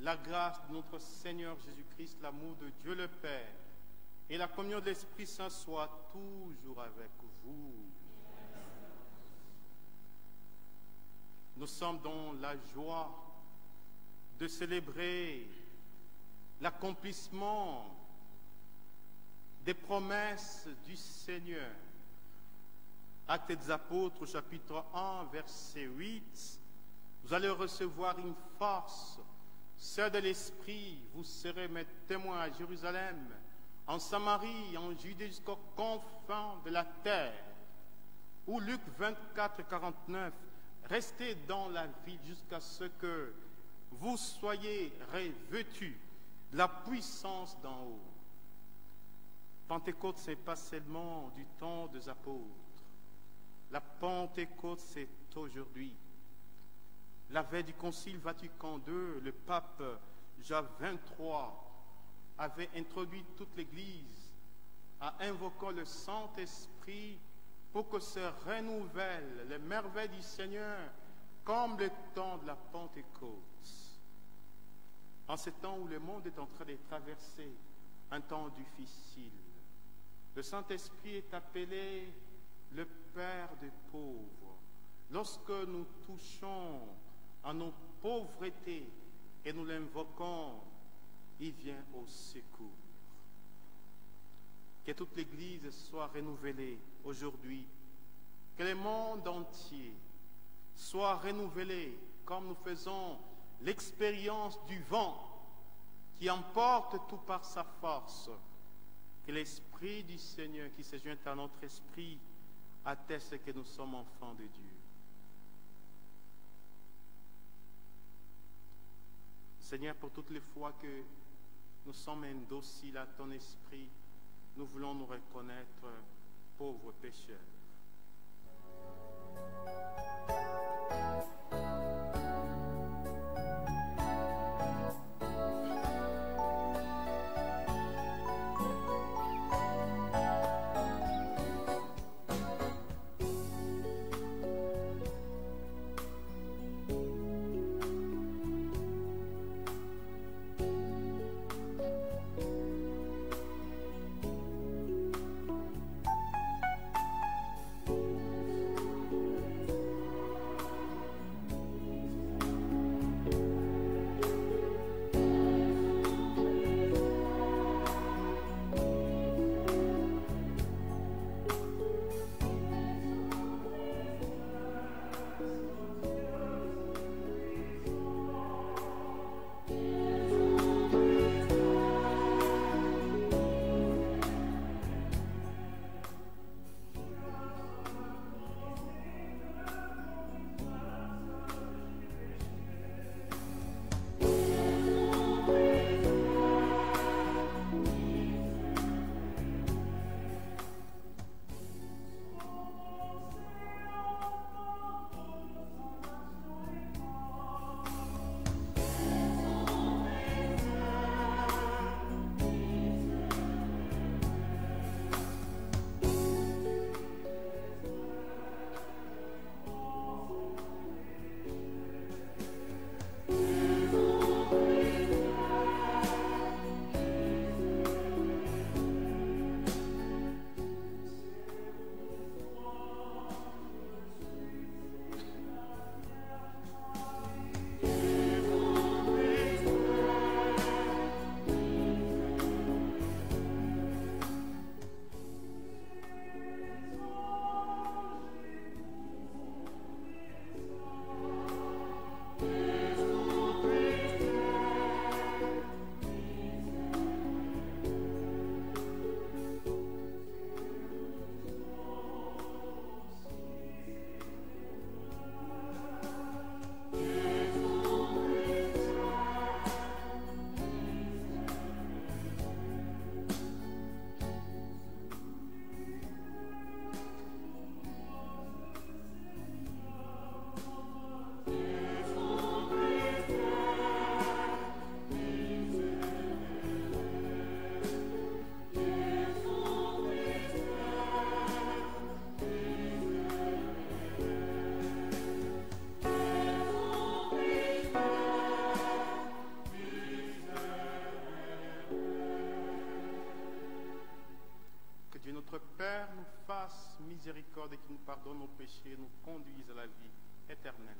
la grâce de notre Seigneur Jésus-Christ, l'amour de Dieu le Père et la communion de l'Esprit Saint soient toujours avec vous. Nous sommes dans la joie de célébrer l'accomplissement des promesses du Seigneur. Actes des Apôtres, chapitre 1, verset 8. Vous allez recevoir une force, celle de l'Esprit. Vous serez mes témoins à Jérusalem, en Samarie, en Judée, jusqu'aux confins de la terre. Ou Luc 24, 49. Restez dans la ville jusqu'à ce que vous soyez revêtus de la puissance d'en haut. Pentecôte, ce n'est pas seulement du temps des apôtres. La Pentecôte, c'est aujourd'hui. La veille du Concile Vatican II, le pape Jean XXIII avait introduit toute l'Église en invoquant le Saint-Esprit pour que se renouvellent les merveilles du Seigneur comme le temps de la Pentecôte. En ce temps où le monde est en train de traverser un temps difficile, le Saint-Esprit est appelé le Père des pauvres. Lorsque nous touchons à nos pauvretés et nous l'invoquons, il vient au secours. Que toute l'Église soit renouvelée aujourd'hui, que le monde entier soit renouvelé comme nous faisons l'expérience du vent qui emporte tout par sa force. Que l'Esprit du Seigneur qui se joint à notre esprit atteste que nous sommes enfants de Dieu. Seigneur, pour toutes les fois que nous sommes indociles à ton esprit, nous voulons nous reconnaître pauvres pécheurs. miséricorde et qui nous pardonne nos péchés, nous conduise à la vie éternelle.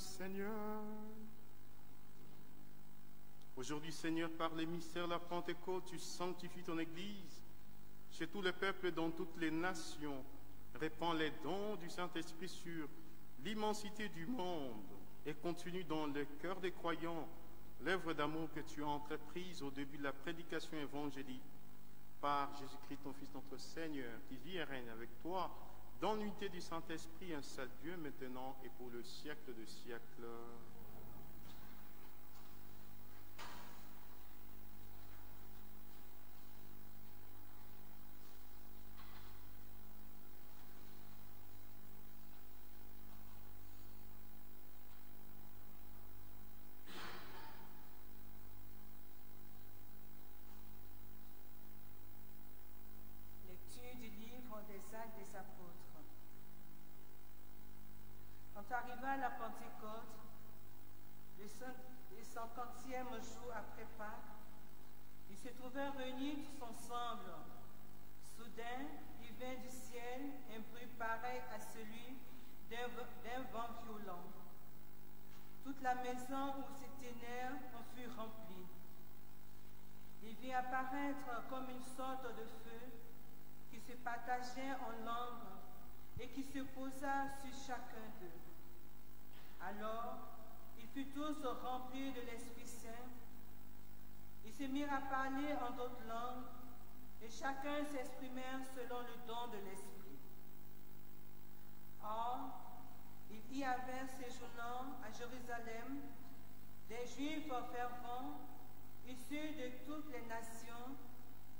Seigneur. Aujourd'hui, Seigneur, par les mystères de la Pentecôte, tu sanctifies ton Église. Chez tous les peuples dans toutes les nations, répands les dons du Saint-Esprit sur l'immensité du monde et continue dans le cœur des croyants l'œuvre d'amour que tu as entreprise au début de la prédication évangélique par Jésus-Christ, ton Fils, notre Seigneur, qui vit et règne avec toi dans l'unité du Saint-Esprit, un seul Dieu, maintenant et pour le siècle de siècles. Quand arriva la Pentecôte, le 50e jour après Pâques, ils se trouvèrent réunis tous ensemble. Soudain, il vint du ciel un bruit pareil à celui d'un vent violent. Toute la maison où se tenaient en fut remplie. Il vit apparaître comme une sorte de feu qui se partageait en langues et qui se posa sur chacun d'eux. Alors, ils furent tous remplis de l'Esprit Saint. Ils se mirent à parler en d'autres langues, et chacun s'exprimait selon le don de l'Esprit. Or, il y avait séjournant à Jérusalem des Juifs fervents, issus de toutes les nations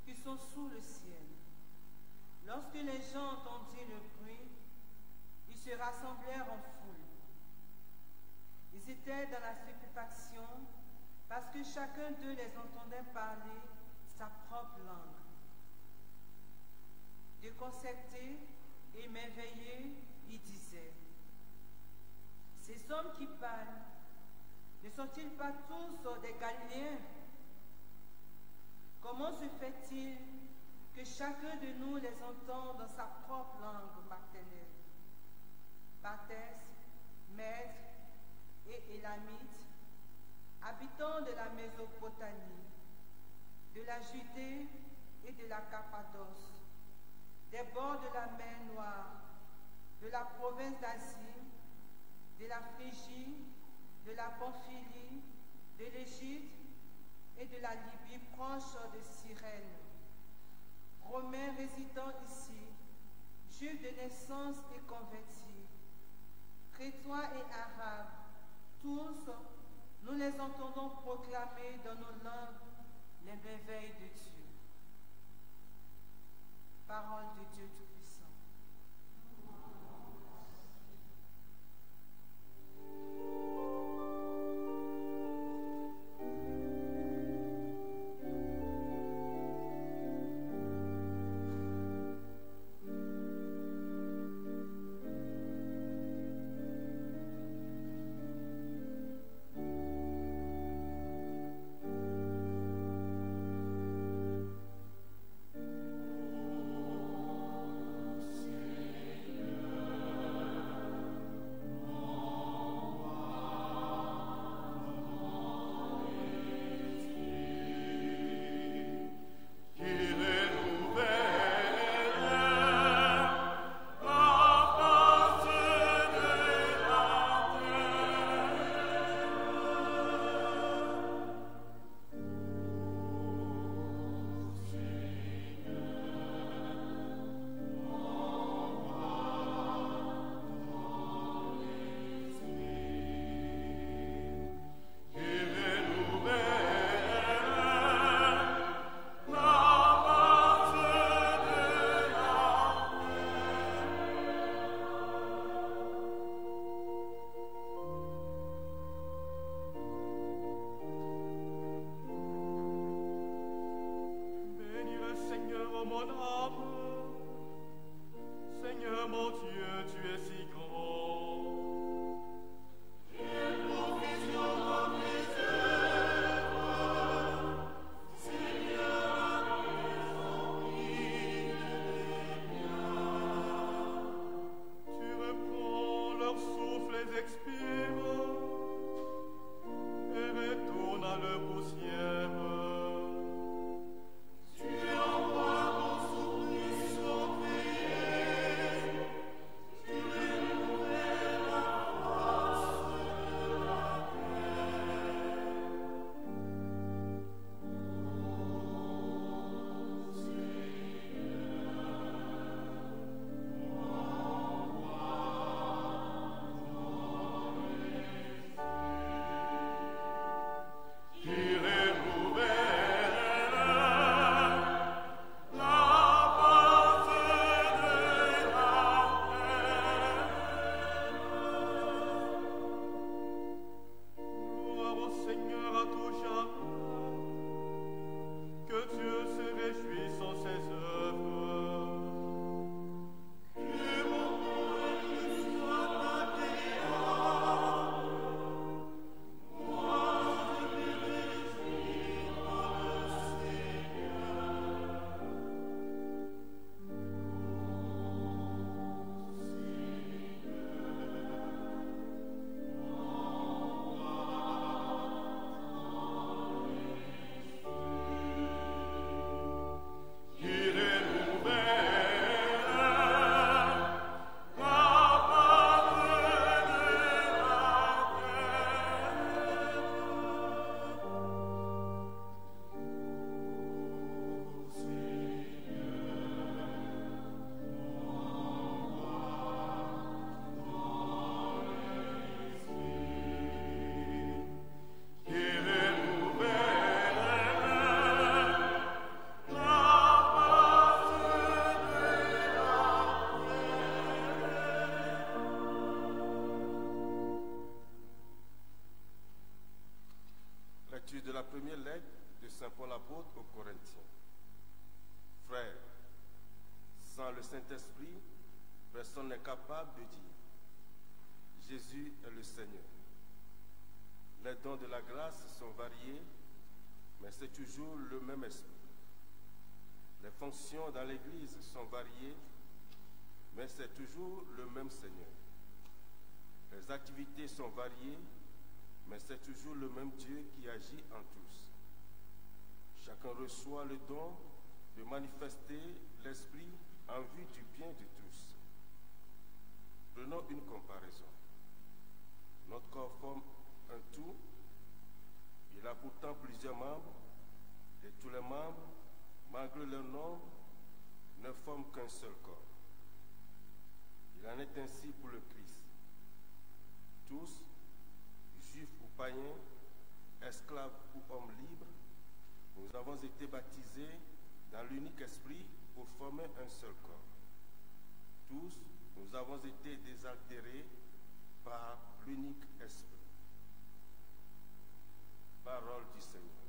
qui sont sous le ciel. Lorsque les gens entendirent le bruit, ils se rassemblèrent en foule. Ils étaient dans la stupéfaction parce que chacun d'eux les entendait parler sa propre langue. Déconcertés et émerveillés, ils disaient: ces hommes qui parlent, ne sont-ils pas tous des Galiléens? Comment se fait-il que chacun de nous les entende dans sa propre langue maternelle? Parthes, Mèdes et Élamites, habitants de la Mésopotamie, de la Judée et de la Cappadoce, des bords de la mer Noire, de la province d'Asie, de la Phrygie, de la Pamphylie, de l'Égypte et de la Libye proche de Cyrène, Romains résidant ici, Juifs de naissance et convertis, Crétois et Arabes, tous, nous les entendons proclamer dans nos langues les merveilles de Dieu. Parole de Dieu Tout-Puissant. Expire. sale poussière. De la première lettre de Saint Paul apôtre aux Corinthiens. Frères, sans le Saint-Esprit, personne n'est capable de dire Jésus est le Seigneur. Les dons de la grâce sont variés, mais c'est toujours le même esprit. Les fonctions dans l'Église sont variées, mais c'est toujours le même Seigneur. Les activités sont variées, mais c'est toujours le même Dieu qui agit en tous. Chacun reçoit le don de manifester l'Esprit en vue du bien de tous. Prenons une comparaison. Notre corps forme un tout. Il a pourtant plusieurs membres, et tous les membres, malgré leur nombre, ne forment qu'un seul corps. Il en est ainsi pour le Christ. Tous, juifs ou païens, esclaves ou hommes libres, nous avons été baptisés dans l'unique esprit pour former un seul corps. Tous, nous avons été désaltérés par l'unique esprit. Parole du Seigneur.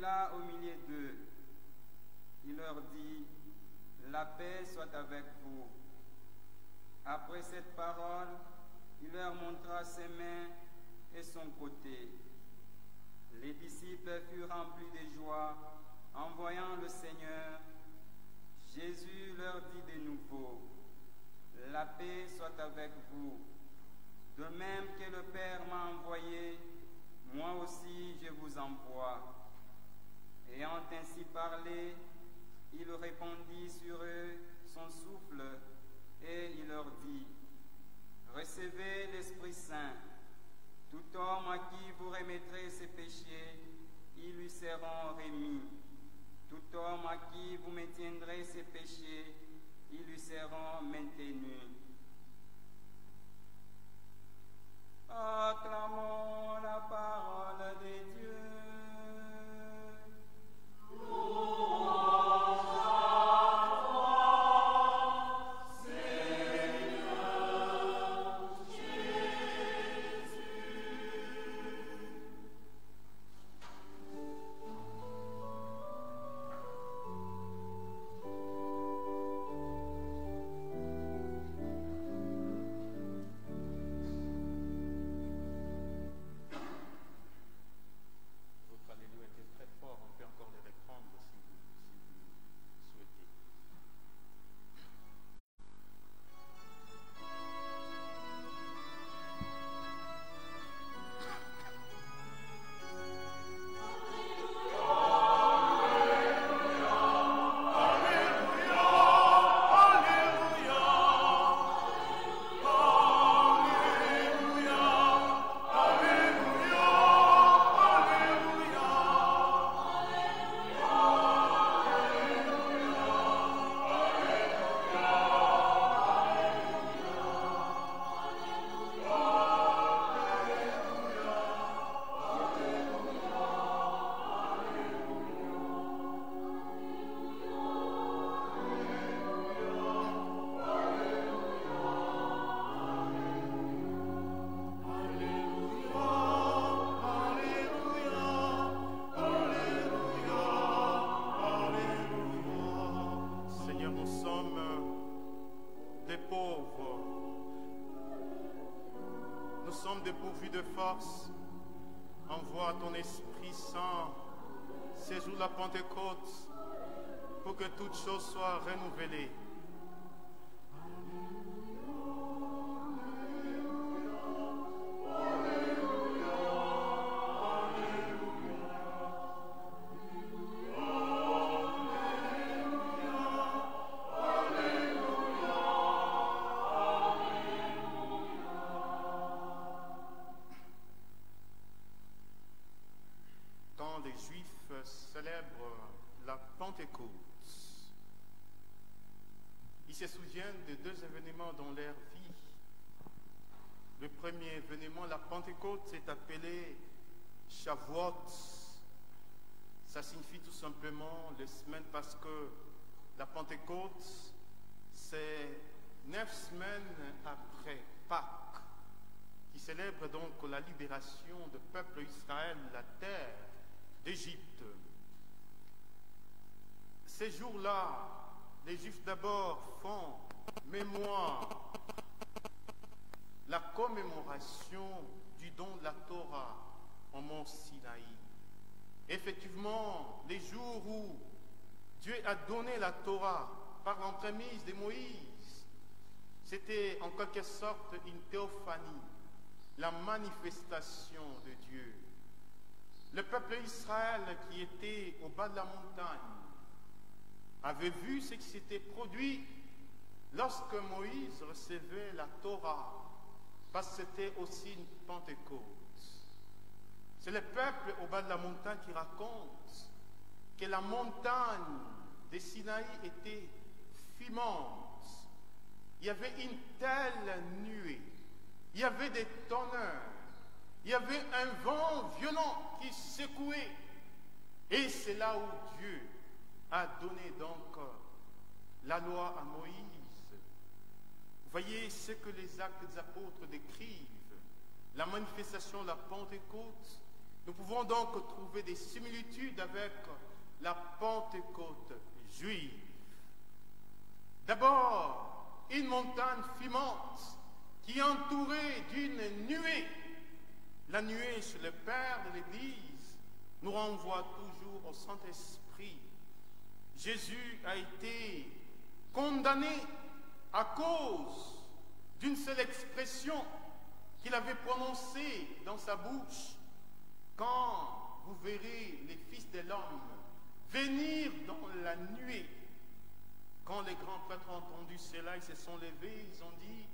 là au milieu d'eux. Il leur dit, « La paix soit avec vous. » Après cette parole, il leur montra ses mains et son côté. Les disciples furent remplis de joie en voyant le Seigneur. Jésus leur dit de nouveau, « La paix soit avec vous. De même que le Père m'a envoyé, moi aussi je vous envoie. » Ayant ainsi parlé, il répandit sur eux son souffle et il leur dit, « Recevez l'Esprit Saint. Tout homme à qui vous remettrez ses péchés, ils lui seront remis. Tout homme à qui vous maintiendrez ses péchés, ils lui seront maintenus. » Acclamons la parole de Dieu. Dépourvu de force, envoie ton Esprit Saint, séjour la Pentecôte, pour que toutes choses soient renouvelées. Ils se souviennent de deux événements dans leur vie. Le premier événement, la Pentecôte, s'est appelé Shavuot. Ça signifie tout simplement les semaines parce que la Pentecôte, c'est 9 semaines après Pâques, qui célèbre donc la libération du peuple Israël de la terre d'Égypte. Ces jours-là, les Juifs d'abord font mémoire, la commémoration du don de la Torah au mont Sinaï. Effectivement, les jours où Dieu a donné la Torah par l'entremise de Moïse, c'était en quelque sorte une théophanie, la manifestation de Dieu. Le peuple d'Israël qui était au bas de la montagne avait vu ce qui s'était produit lorsque Moïse recevait la Torah, parce que c'était aussi une Pentecôte. C'est le peuple au bas de la montagne qui raconte que la montagne de Sinaï était fumante. Il y avait une telle nuée, il y avait des tonnerres, il y avait un vent violent qui secouait. Et c'est là où Dieu a donné donc la loi à Moïse. Vous voyez ce que les actes des apôtres décrivent, la manifestation de la Pentecôte, Nous pouvons donc trouver des similitudes avec la Pentecôte juive. D'abord, une montagne fumante qui est entourée d'une nuée. La nuée chez le Père de l'Église nous renvoie toujours au Saint-Esprit. Jésus a été condamné à cause d'une seule expression qu'il avait prononcée dans sa bouche. Quand vous verrez les fils de l'homme venir dans la nuée. Quand les grands prêtres ont entendu cela, ils se sont levés, ils ont dit,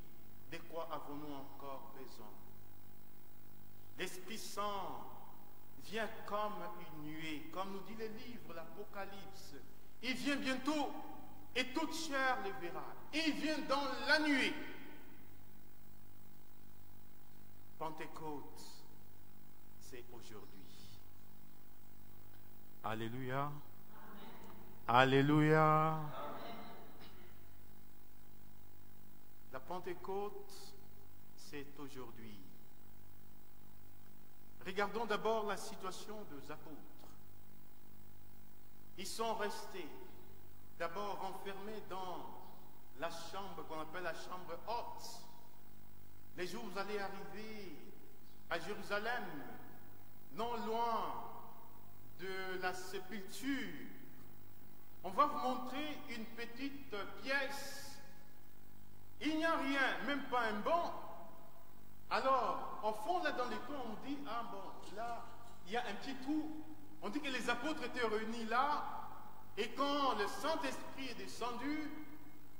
de quoi avons-nous encore besoin? L'Esprit Saint vient comme une nuée, comme nous dit le livre, l'Apocalypse. Il vient bientôt et toute chair le verra. Il vient dans la nuée. Pentecôte, c'est aujourd'hui. Alléluia. Amen. Alléluia. Amen. La Pentecôte, c'est aujourd'hui. Regardons d'abord la situation des apôtres. Ils sont restés d'abord enfermés dans la chambre qu'on appelle la chambre haute. Les jours vous allez arriver à Jérusalem, non loin de la sépulture. On va vous montrer une petite pièce. Il n'y a rien, même pas un banc. Alors, au fond, là dans les coins, on dit, ah bon, là, il y a un petit trou. On dit que les apôtres étaient réunis là, et quand le Saint-Esprit est descendu,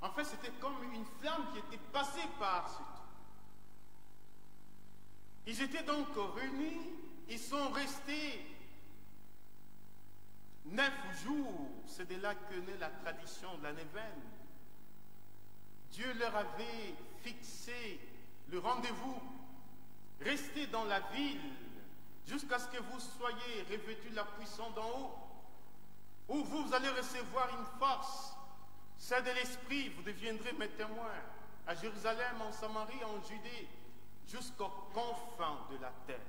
en fait, c'était comme une flamme qui était passée par ce trou. Ils étaient donc réunis, ils sont restés 9 jours. C'est de là que naît la tradition de la neuvaine. Dieu leur avait fixé le rendez-vous. Restez dans la ville jusqu'à ce que vous soyez revêtus de la puissance d'en haut, où vous allez recevoir une force, celle de l'Esprit. Vous deviendrez mes témoins à Jérusalem, en Samarie, en Judée, jusqu'aux confins de la terre.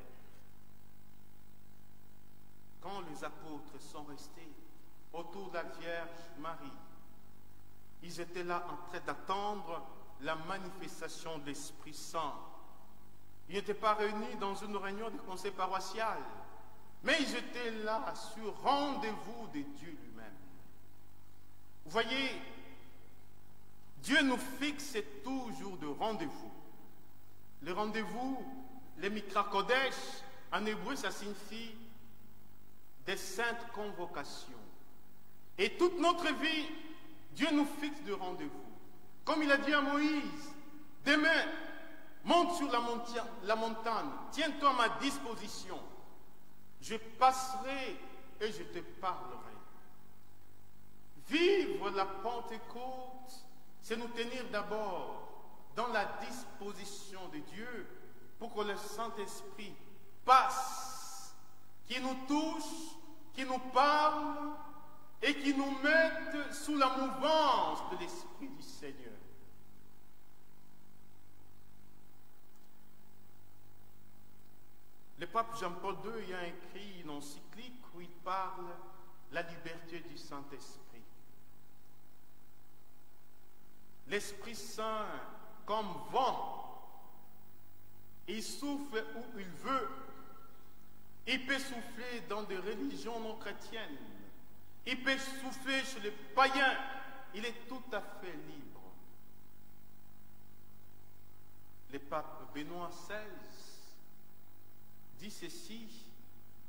Quand les apôtres sont restés autour de la Vierge Marie, ils étaient là en train d'attendre la manifestation de l'Esprit Saint. Ils n'étaient pas réunis dans une réunion du conseil paroissial, mais ils étaient là sur rendez-vous de Dieu lui-même. Vous voyez, Dieu nous fixe toujours de rendez-vous. Le rendez-vous, le Mikra Kodesh, en hébreu, ça signifie des saintes convocations. Et toute notre vie, Dieu nous fixe de rendez-vous. Comme il a dit à Moïse, demain, monte sur la montagne, tiens-toi à ma disposition. Je passerai et je te parlerai. Vivre la Pentecôte, c'est nous tenir d'abord dans la disposition de Dieu pour que le Saint-Esprit passe, qui nous touche, qui nous parle et qui nous mette sous la mouvance de l'Esprit du Seigneur. Le pape Jean-Paul II a écrit une encyclique où il parle de la liberté du Saint-Esprit. L'Esprit Saint, comme vent, il souffle où il veut. Il peut souffler dans des religions non chrétiennes. Il peut souffler chez les païens. Il est tout à fait libre. Le pape Benoît XVI dit ceci: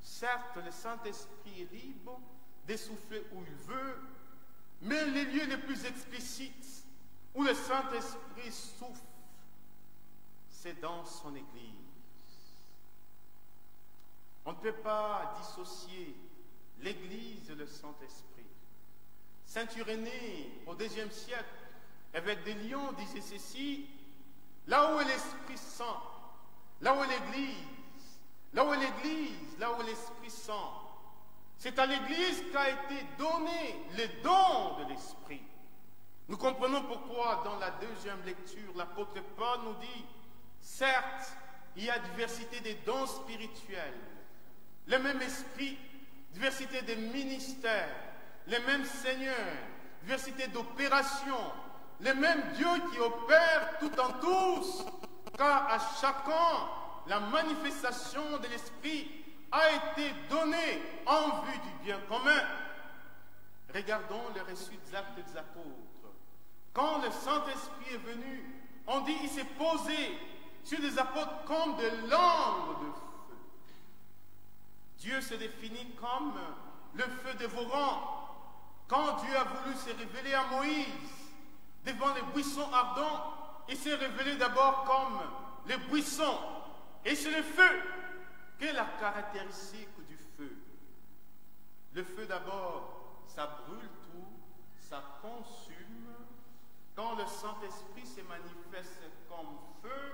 certes, le Saint-Esprit est libre de souffler où il veut, mais les lieux les plus explicites où le Saint-Esprit souffle, c'est dans son Église. On ne peut pas dissocier l'Église et le Saint-Esprit. Saint Irénée, au IIe siècle, évêque de Lyon, disait ceci: là où est l'Esprit Saint, là où est l'Église, là où est l'Église, là où est l'Esprit Saint, c'est à l'Église qu'a été donné le don de l'Esprit. Nous comprenons pourquoi dans la deuxième lecture, l'apôtre Paul nous dit, certes, il y a diversité des dons spirituels, le même esprit, diversité des ministères, les mêmes seigneurs, diversité d'opérations, les mêmes dieux qui opèrent tout en tous, car à chacun, la manifestation de l'esprit a été donnée en vue du bien commun. Regardons le reçu des actes des apôtres. Quand le Saint-Esprit est venu, on dit qu'il s'est posé sur les apôtres comme des langues de feu. Dieu se définit comme le feu dévorant. Quand Dieu a voulu se révéler à Moïse devant les buissons ardents, il s'est révélé d'abord comme les buissons. Et c'est le feu. Quelle est la caractéristique du feu? Le feu d'abord, ça brûle tout, ça consume. Quand le Saint-Esprit se manifeste comme feu,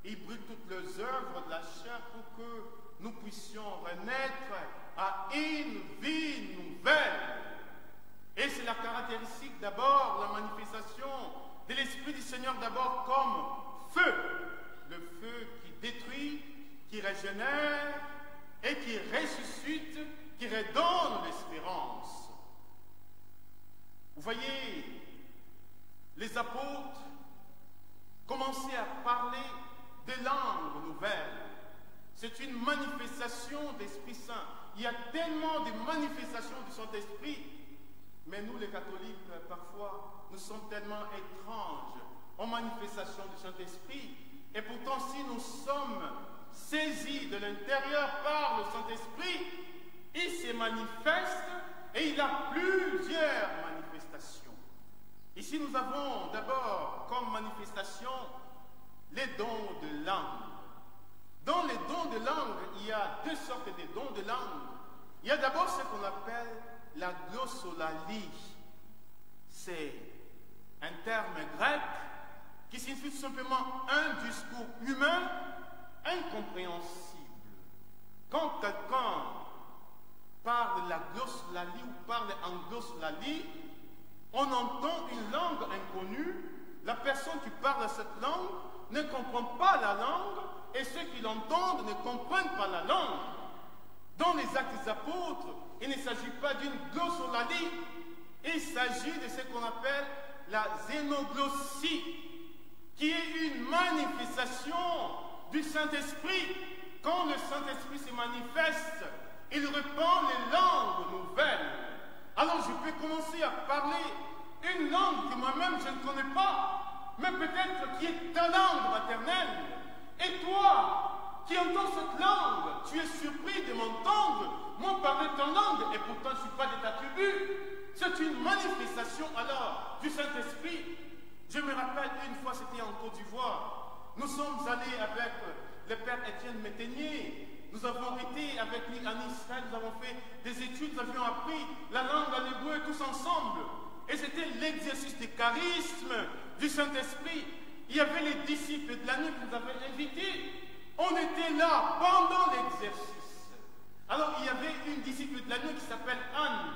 il brûle toutes les œuvres de la chair pour que nous puissions renaître à une vie nouvelle. Et c'est la caractéristique d'abord, la manifestation de l'Esprit du Seigneur d'abord comme feu. Le feu qui détruit, qui régénère et qui ressuscite, qui redonne l'espérance. Vous voyez, les apôtres commençaient à parler des langues nouvelles. C'est une manifestation d'Esprit Saint. Il y a tellement de manifestations du Saint-Esprit, mais nous les catholiques, parfois, nous sommes tellement étranges aux manifestations du Saint-Esprit. Et pourtant, si nous sommes saisis de l'intérieur par le Saint-Esprit, il se manifeste et il a plusieurs manifestations. Ici, nous avons d'abord comme manifestation les dons de langue. Dans les dons de langue, il y a deux sortes de dons de langue. Il y a d'abord ce qu'on appelle la glossolalie. C'est un terme grec qui signifie tout simplement un discours humain incompréhensible. Quand quelqu'un parle la glossolalie ou parle en glossolalie, on entend une langue inconnue, la personne qui parle cette langue ne comprend pas la langue et ceux qui l'entendent ne comprennent pas la langue. Dans les actes des apôtres, il ne s'agit pas d'une glossolalie, il s'agit de ce qu'on appelle la xénoglossie, qui est une manifestation du Saint-Esprit. Quand le Saint-Esprit se manifeste, il répand les langues nouvelles. Alors je peux commencer à parler une langue que moi-même je ne connais pas, mais peut-être qui est ta langue maternelle. Et toi, qui entends cette langue, tu es surpris de m'entendre, moi parler ton langue, et pourtant je ne suis pas de ta tribu. C'est une manifestation alors du Saint-Esprit. Je me rappelle une fois, c'était en Côte d'Ivoire, nous sommes allés avec le père Étienne Métainier, nous avons été avec lui en Israël, nous avons fait des études, nous avions appris la langue en hébreu tous ensemble. Et c'était l'exercice du charisme du Saint-Esprit. Il y avait les disciples de l'année qui nous avaient invités. On était là pendant l'exercice. Alors il y avait une disciple de l'année qui s'appelle Anne,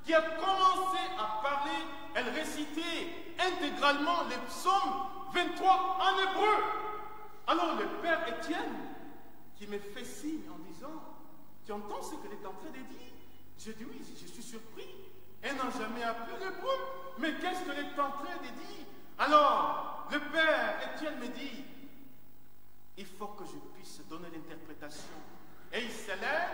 qui a commencé à parler, elle récitait intégralement les psaumes 23 en hébreu. Alors le père Étienne, qui me fait signe en disant, tu entends ce qu'elle est en train de dire? Je dis oui, je suis surpris. Elle n'a jamais appris l'hébreu, mais qu'est-ce qu'elle est en train de dire? Alors le père Étienne me dit, il faut que je puisse donner l'interprétation. Et il s'élève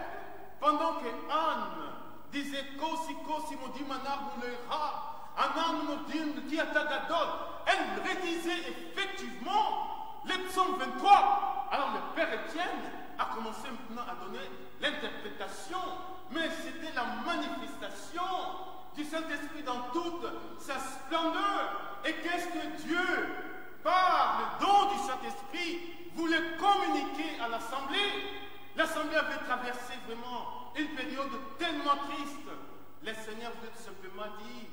pendant que Anne disait Kosi Kosi Modi Manar Mouleira, Anan Modim Kiatagadol. Elle rédisait effectivement les psaumes 23. Alors le père Étienne a commencé maintenant à donner l'interprétation, mais c'était la manifestation du Saint-Esprit dans toute sa splendeur. Et qu'est-ce que Dieu, par le don du Saint-Esprit, voulait communiquer à l'Assemblée? L'Assemblée avait traversé vraiment une période tellement triste. Le Seigneur voulait tout simplement dire,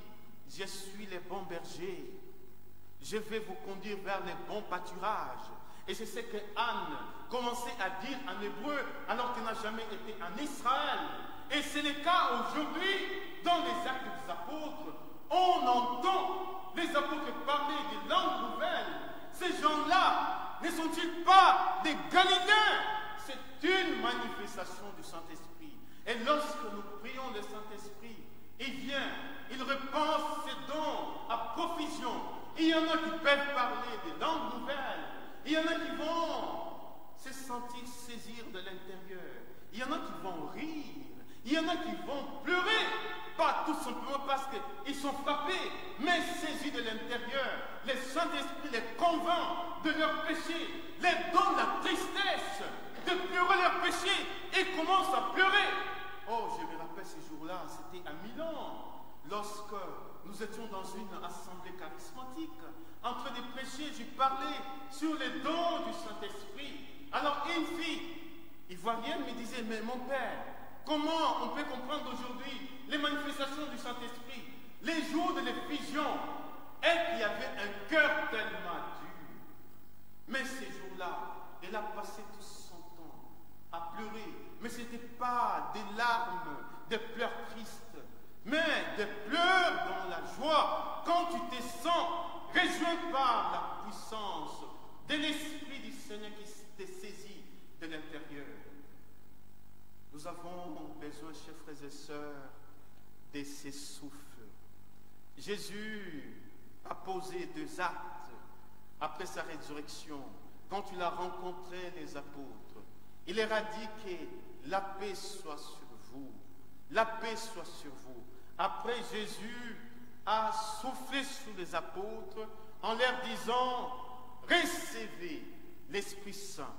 je suis le bon berger. Je vais vous conduire vers les bons pâturages. Et c'est ce que Anne commençait à dire en hébreu alors qu'elle n'a jamais été en Israël. Et c'est le cas aujourd'hui dans les actes des apôtres. On entend les apôtres parler des langues nouvelles. Ces gens-là ne sont-ils pas des Galiléens? C'est une manifestation du Saint-Esprit. Et lorsque nous prions le Saint-Esprit, il vient, il repense ses dons à profusion. Il y en a qui peuvent parler des langues nouvelles. Il y en a qui vont se sentir saisir de l'intérieur. Il y en a qui vont rire. Il y en a qui vont pleurer. Pas tout simplement parce qu'ils sont frappés, mais saisis de l'intérieur. Le Saint-Esprit les convainc de leurs péchés, les donne la tristesse de pleurer leurs péchés et commencent à pleurer. Oh, je me rappelle ce jour-là, c'était à Milan, lorsque nous étions dans une assemblée charismatique. En train de prêcher, j'ai parlé sur les dons du Saint-Esprit. Alors une fille ivoirienne me disait, mais mon père, comment on peut comprendre aujourd'hui les manifestations du Saint-Esprit, les jours de l'effusion, et qu'il y avait un cœur tellement dur. Mais ces jours-là, elle a passé tout son temps à pleurer. Mais ce n'était pas des larmes, des pleurs tristes, mais des pleurs dans la joie, quand tu te sens rejoint par la puissance de l'Esprit du Seigneur qui te saisit de l'intérieur. Nous avons besoin, chers frères et sœurs, de ces souffles. Jésus a posé 2 actes après sa résurrection. Quand il a rencontré les apôtres, il leur a dit que la paix soit sur vous. La paix soit sur vous. Après, Jésus a soufflé sur les apôtres en leur disant, recevez l'Esprit Saint.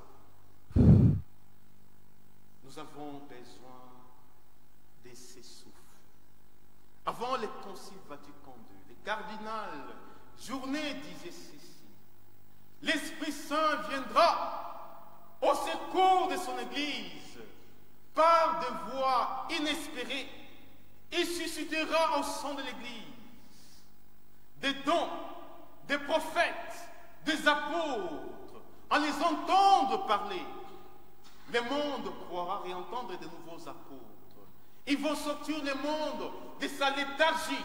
Nous avons besoin de ces souffles. Avant le Concile Vatican II, le cardinal Journet disait ceci: l'Esprit Saint viendra au secours de son Église par des voies inespérées. Il suscitera au sein de l'Église des dons, des prophètes, des apôtres. En les entendant parler, le monde croira réentendre de nouveaux apôtres. Ils vont sortir le monde de sa léthargie.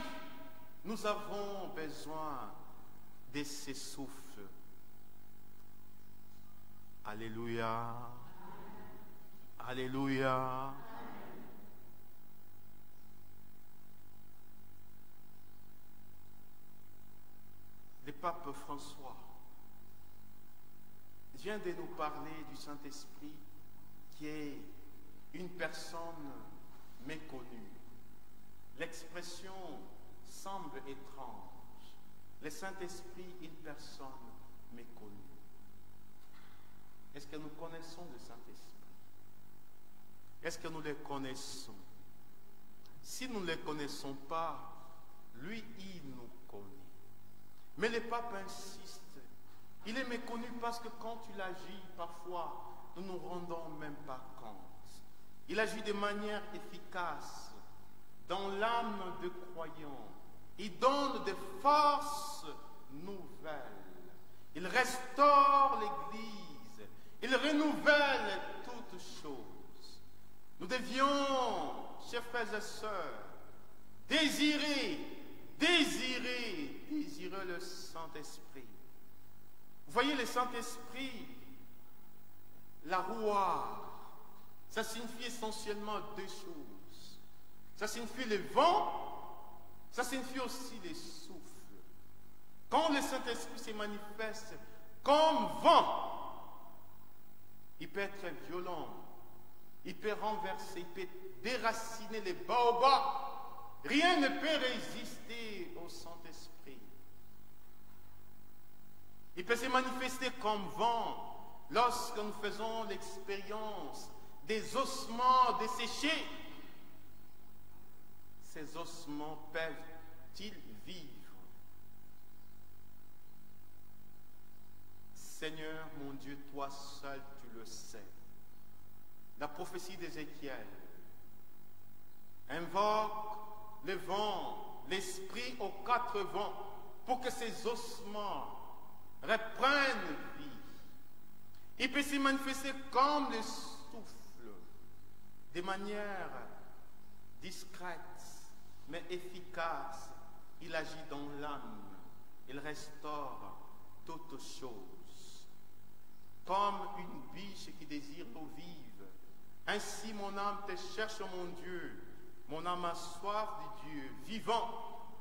Nous avons besoin de ces souffles. Alléluia. Alléluia. Le pape François vient de nous parler du Saint-Esprit qui est une personne méconnue. L'expression semble étrange. Le Saint-Esprit, une personne méconnue. Est-ce que nous connaissons le Saint-Esprit? Est-ce que nous le connaissons? Si nous ne le connaissons pas, lui, il nous connaît. Mais le pape insiste. Il est méconnu parce que quand il agit, parfois, nous ne nous rendons même pas compte. Il agit de manière efficace dans l'âme de croyants. Il donne des forces nouvelles. Il restaure l'Église. Il renouvelle toutes choses. Nous devions, chers frères et sœurs, désirer le Saint-Esprit. Vous voyez, le Saint-Esprit, la roue, ça signifie essentiellement 2 choses. Ça signifie le vent, ça signifie aussi les souffles. Quand le Saint-Esprit se manifeste comme vent, il peut être violent, il peut renverser, il peut déraciner les baobabs. Rien ne peut résister au Saint-Esprit. Il peut se manifester comme vent lorsque nous faisons l'expérience des ossements desséchés. Ces ossements peuvent-ils vivre? Seigneur, mon Dieu, toi seul tu le sais. La prophétie d'Ézéchiel invoque le vent, l'esprit aux 4 vents, pour que ces ossements reprennent vie. Il peut se manifester comme le souffle, de manière discrète, mais efficace. Il agit dans l'âme, il restaure toutes choses. Comme une biche qui désire l'eau vive, Ainsi mon âme te cherche, mon Dieu. Mon âme a soif de Dieu vivant.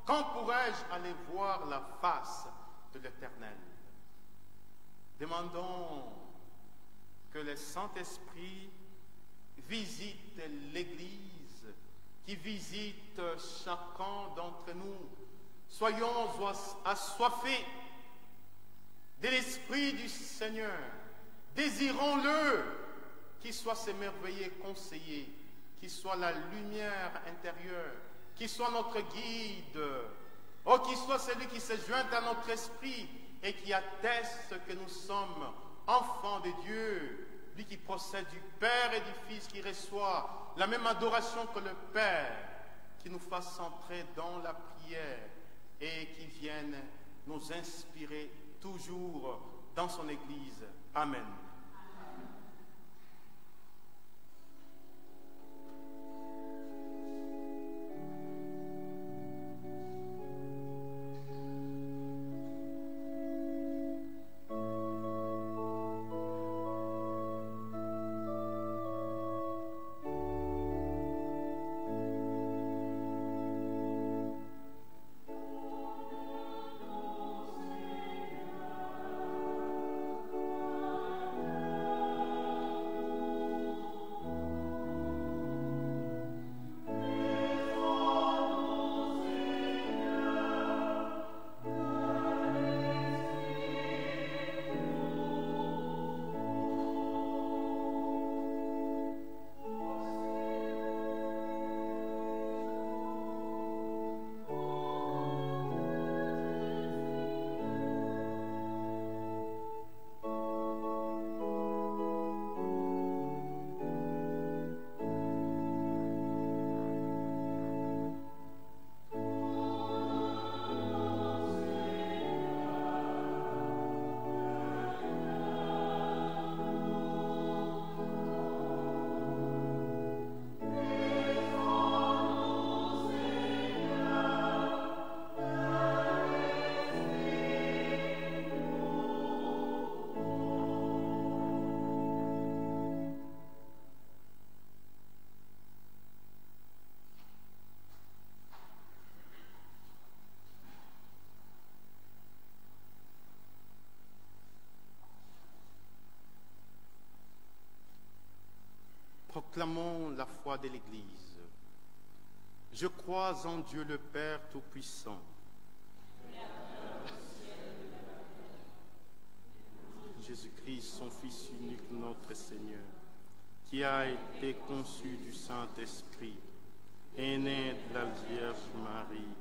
Quand pourrais-je aller voir la face de l'Éternel? Demandons que le Saint-Esprit visite l'Église, qui visite chacun d'entre nous. Soyons assoiffés de l'Esprit du Seigneur. Désirons-le, qu'il soit ce merveilleux conseiller, qu'il soit la lumière intérieure, qu'il soit notre guide, oh, qu'il soit celui qui se joint à notre esprit et qui atteste que nous sommes enfants de Dieu, lui qui procède du Père et du Fils, qui reçoit la même adoration que le Père, qui nous fasse entrer dans la prière et qui vienne nous inspirer toujours dans son Église. Amen. Proclamons la foi de l'Église. Je crois en Dieu le Père Tout-Puissant, Jésus-Christ, son Fils unique, notre Seigneur, qui a été conçu du Saint-Esprit, est né de la Vierge Marie,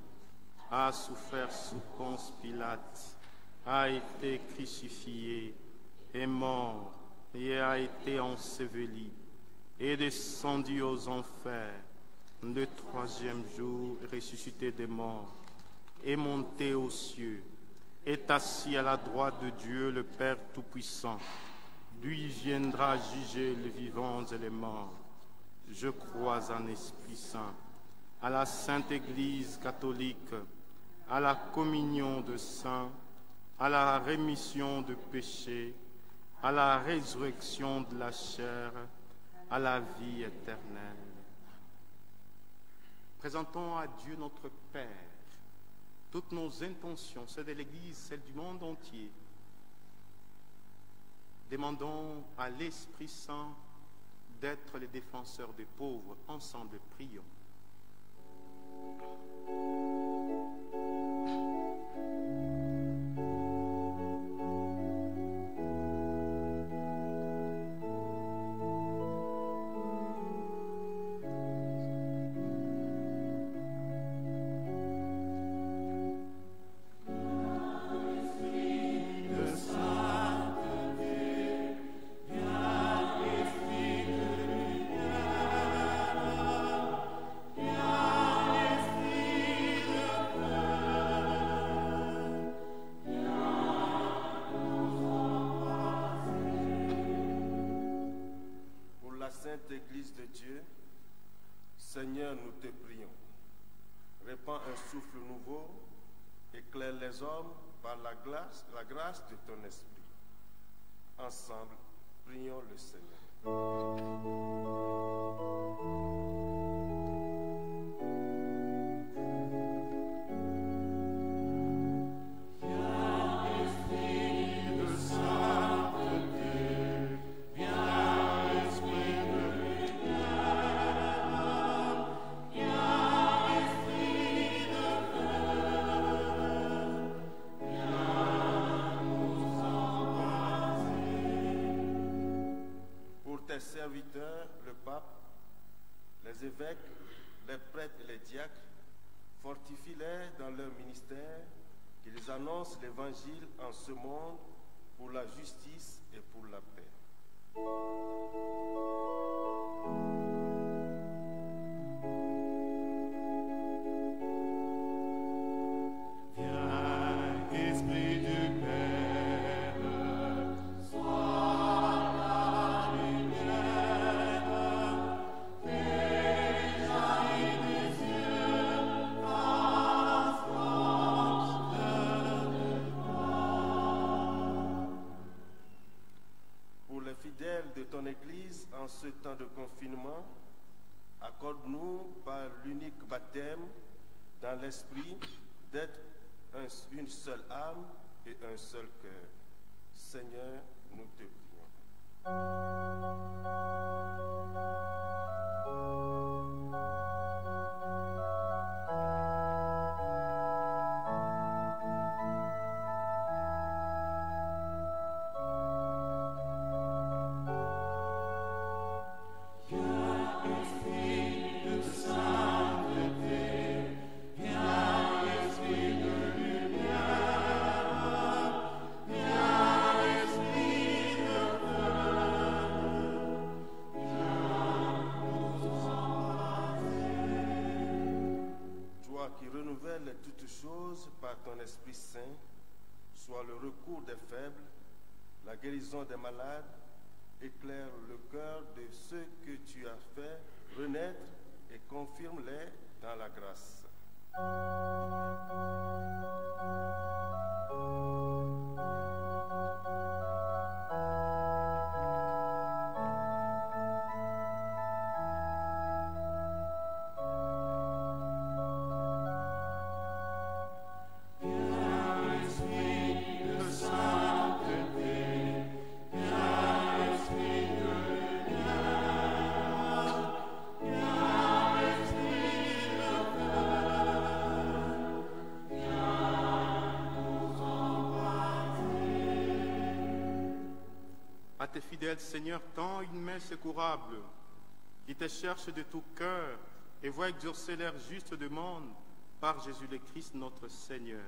a souffert sous Ponce Pilate, a été crucifié, est mort et a été enseveli, est descendu aux enfers, le troisième jour ressuscité des morts, est monté aux cieux, est assis à la droite de Dieu le Père Tout-Puissant. Lui viendra juger les vivants et les morts. Je crois en Esprit Saint, à la Sainte Église catholique, à la communion de saints, à la rémission de péchés, à la résurrection de la chair, à la vie éternelle. Présentons à Dieu notre Père toutes nos intentions, celles de l'Église, celles du monde entier. Demandons à l'Esprit Saint d'être les défenseurs des pauvres. Ensemble, prions. Sainte Église de Dieu, Seigneur, nous te prions. Répands un souffle nouveau, éclaire les hommes par la grâce de ton esprit. Ensemble, prions le Seigneur. Tes serviteurs, le pape, les évêques, les prêtres et les diacres, fortifie-les dans leur ministère, qu'ils annoncent l'évangile en ce monde pour la justice et pour la paix. Fidèles de ton Église en ce temps de confinement, accorde-nous par l'unique baptême dans l'esprit d'être une seule âme et un seul cœur. Seigneur, nous te prions. Qui renouvelle toutes choses par ton Esprit Saint, soit le recours des faibles, la guérison des malades, éclaire le cœur de ceux que tu as fait renaître et confirme-les dans la grâce. À tes fidèles, Seigneur, tends une main secourable, qui te cherche de tout cœur et voit exaucer leurs justes demandes par Jésus le Christ, notre Seigneur.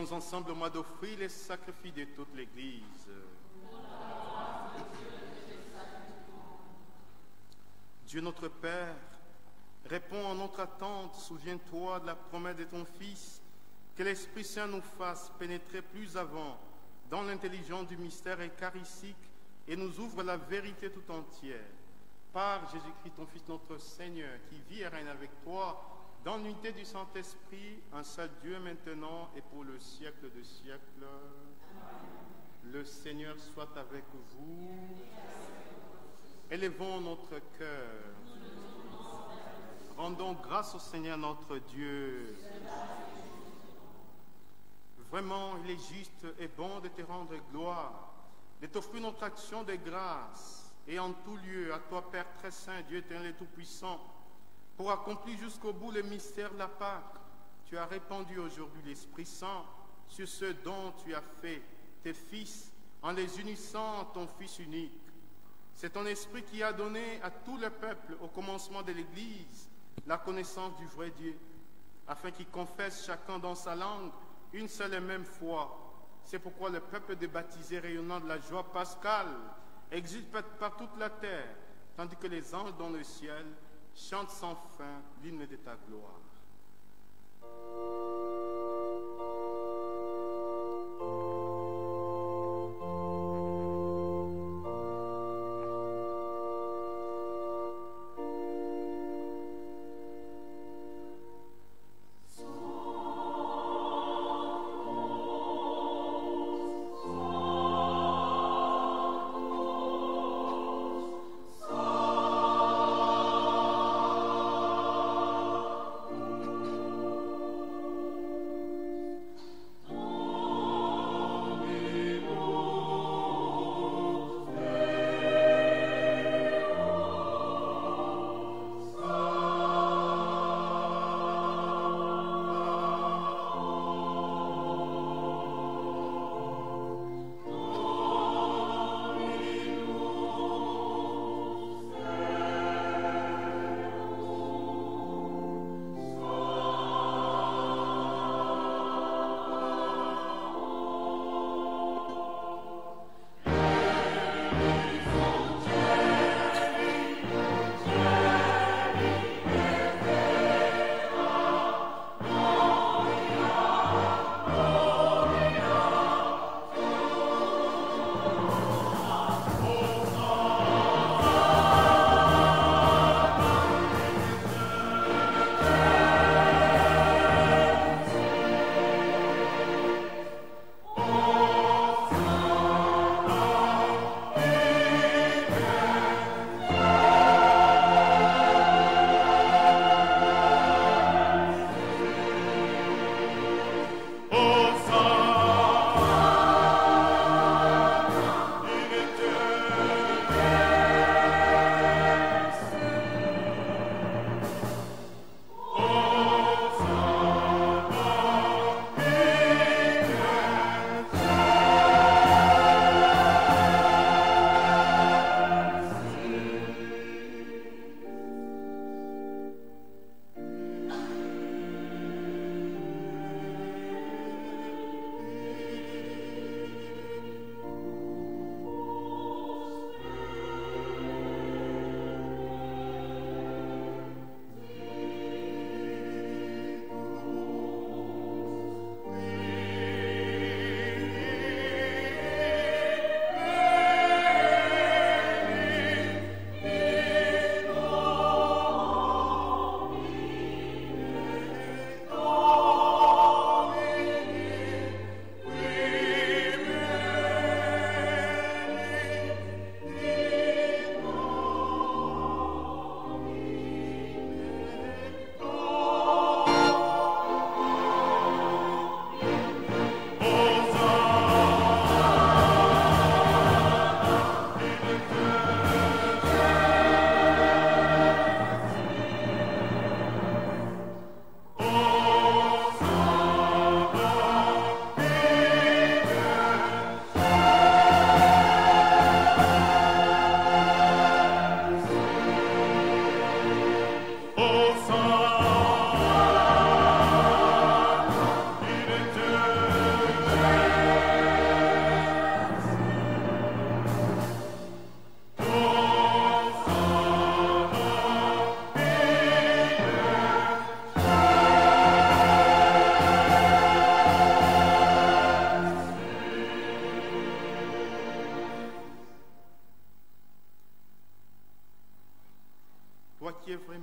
Prions ensemble au mois d'offrir les sacrifices de toute l'Église. Dieu notre Père, réponds en notre attente, souviens-toi de la promesse de ton Fils, que l'Esprit Saint nous fasse pénétrer plus avant dans l'intelligence du mystère eucharistique et nous ouvre la vérité tout entière. Par Jésus-Christ, ton Fils, notre Seigneur, qui vit et règne avec toi, dans l'unité du Saint-Esprit, un seul Dieu maintenant et pour le siècle des siècles. Amen. Le Seigneur soit avec vous. Élevons notre cœur. Rendons grâce au Seigneur notre Dieu. Vraiment, il est juste et bon de te rendre gloire, de t'offrir notre action de grâce, et en tout lieu, à toi, Père très saint, Dieu éternel et tout-puissant, pour accomplir jusqu'au bout le mystère de la Pâque. Tu as répandu aujourd'hui l'Esprit Saint sur ceux dont tu as fait tes fils, en les unissant en ton Fils unique. C'est ton Esprit qui a donné à tout le peuple, au commencement de l'Église, la connaissance du vrai Dieu, afin qu'ils confessent chacun dans sa langue une seule et même foi. C'est pourquoi le peuple de baptisés rayonnant de la joie pascale exulte par toute la terre, tandis que les anges dans le ciel chantent sans fin l'hymne de ta gloire.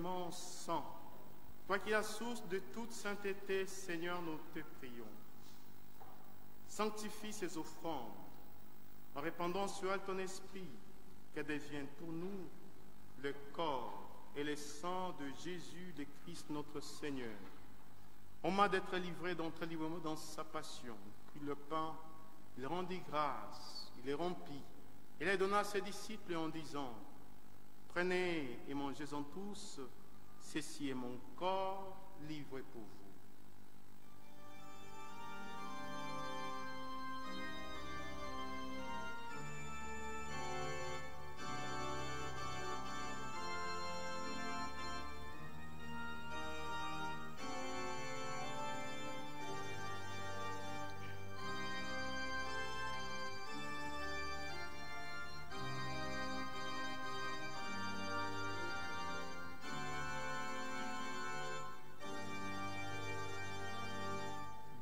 immense sang, toi qui es la source de toute sainteté, Seigneur, nous te prions. Sanctifie ces offrandes en répandant sur elles ton esprit, qu'elles deviennent pour nous le corps et le sang de Jésus, le Christ notre Seigneur. Au moment d'être livré d'entrer librement dans sa passion, puis le pain, il rendit grâce, il les rompit, il les donna à ses disciples en disant, prenez et mangez-en tous, ceci est mon corps livré pour vous.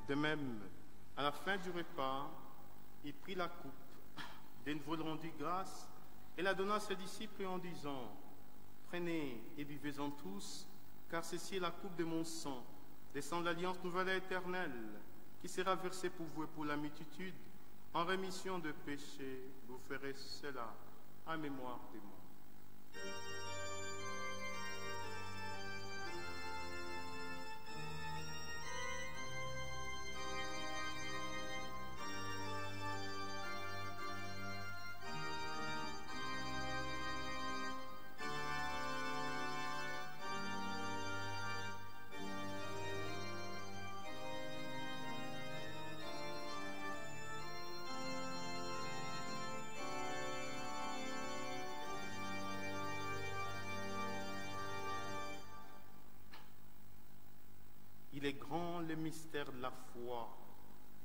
De même, à la fin du repas, il prit la coupe, de nouveau il rendit grâce, et la donna à ses disciples en disant, prenez et buvez-en tous, car ceci est la coupe de mon sang, des sangs de l'alliance nouvelle et éternelle, qui sera versée pour vous et pour la multitude, en rémission de péchés. Vous ferez cela en mémoire de moi. Il est grand le mystère de la foi.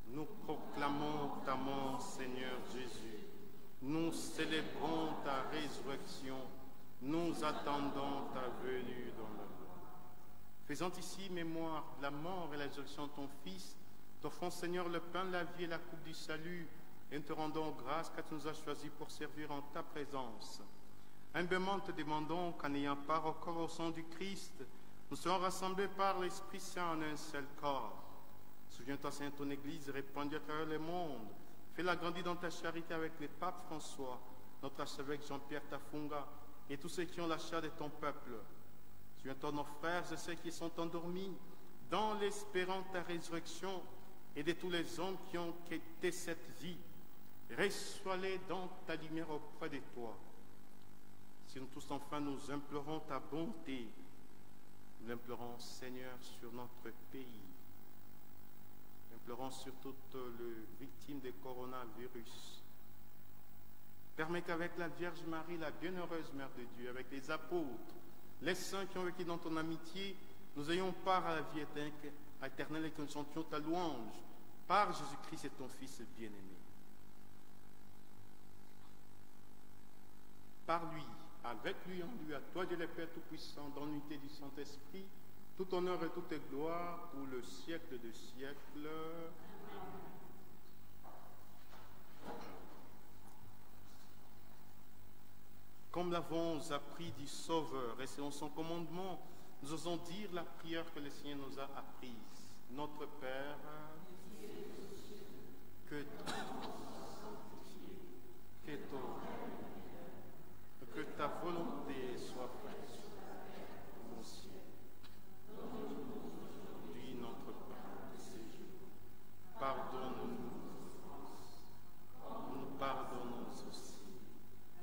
Nous proclamons ta mort, Seigneur Jésus. Nous célébrons ta résurrection. Nous attendons ta venue dans le monde. Faisant ici mémoire de la mort et la résurrection de ton Fils, t'offrons, Seigneur, le pain de la vie et la coupe du salut, et nous te rendons grâce car tu nous as choisis pour servir en ta présence. Humblement te demandons qu'en ayant part au corps au sang du Christ, nous serons rassemblés par l'Esprit Saint en un seul corps. Souviens-toi, Seigneur, ton Église répandue à travers le monde. Fais-la grandir dans ta charité avec le pape François, notre archevêque Jean-Pierre Tafunga et tous ceux qui ont la chair de ton peuple. Souviens-toi de nos frères et ceux qui sont endormis dans l'espérance de ta résurrection et de tous les hommes qui ont quitté cette vie. Reçois-les dans ta lumière auprès de toi. Si nous tous enfin nous implorons ta bonté, nous l'implorons, Seigneur, sur notre pays. Nous implorons sur toutes les victimes du coronavirus. Permets qu'avec la Vierge Marie, la bienheureuse Mère de Dieu, avec les apôtres, les saints qui ont vécu dans ton amitié, nous ayons part à la vie éternelle et que nous chantions ta louange par Jésus-Christ et ton Fils bien-aimé. Par lui, avec lui, en lui, à toi Dieu le Père Tout-Puissant, dans l'unité du Saint-Esprit, tout honneur et toute gloire pour le siècle des siècles. Comme l'avons appris du Sauveur et selon son commandement, nous osons dire la prière que le Seigneur nous a apprise. Notre Père, que ta volonté soit faite au ciel. Donne-nous aujourd'hui notre pain de ce jour. Pardonne-nous comme nous pardonnons aussi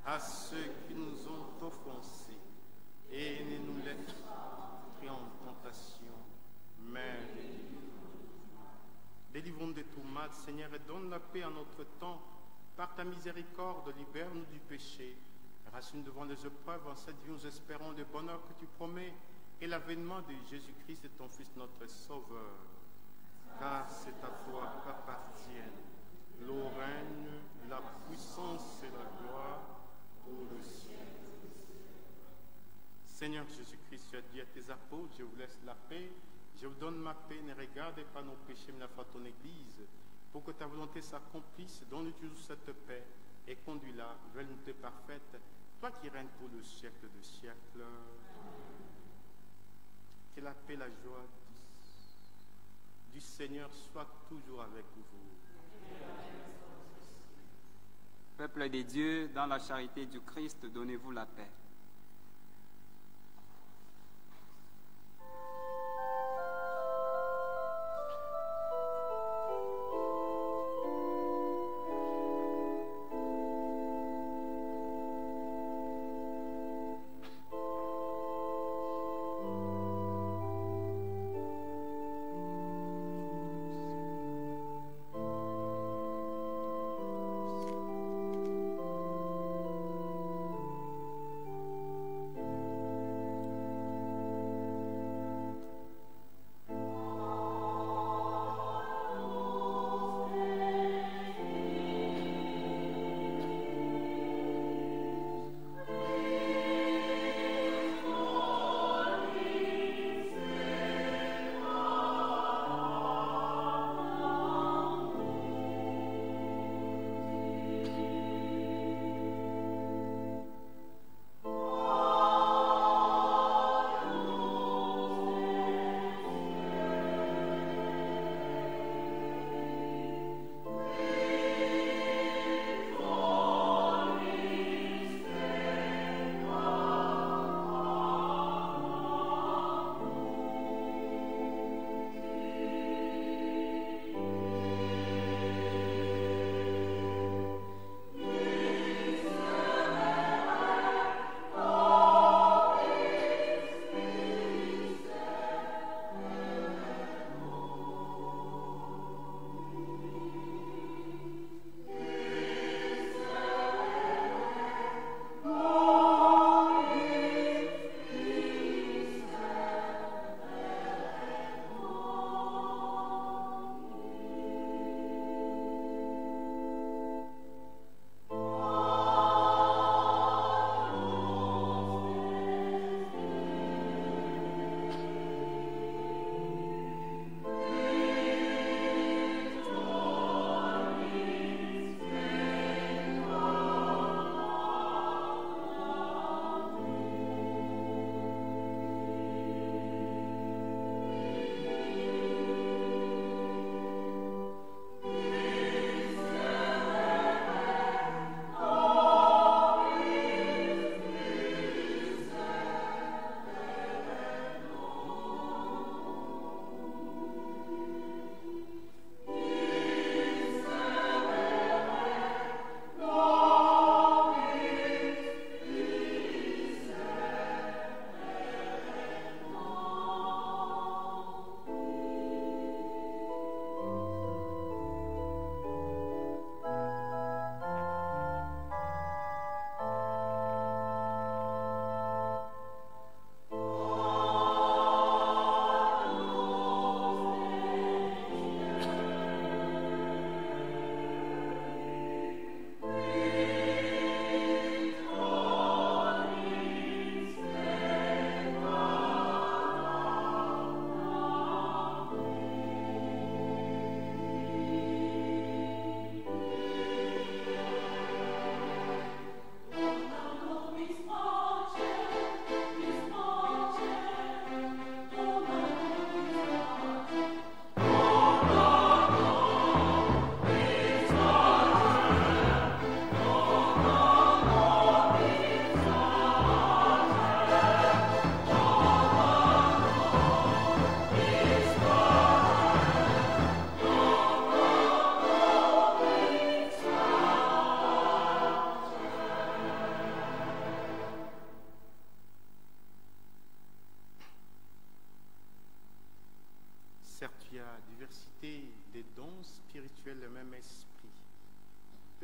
à ceux qui nous ont offensés, et ne nous laisse pas entrer en tentation, mais délivrons-nous de tout mal, Seigneur, et donne la paix à notre temps. Par ta miséricorde, libère-nous du péché. Rassure devant les épreuves, en cette vie nous espérons le bonheur que tu promets et l'avènement de Jésus-Christ et ton Fils notre Sauveur. Car c'est à toi qu'appartiennent le règne, la puissance et la gloire pour le siècle. Seigneur Jésus-Christ, tu as dit à tes apôtres, je vous laisse la paix, je vous donne ma paix, ne regardez pas nos péchés mais la foi de ton Église, pour que ta volonté s'accomplisse, donne-nous toujours cette paix et conduis-la vers l'unité parfaite, toi qui règnes pour le siècle des siècles. la paix, la joie du Seigneur soit toujours avec vous. Peuple des dieux, dans la charité du Christ, donnez-vous la paix.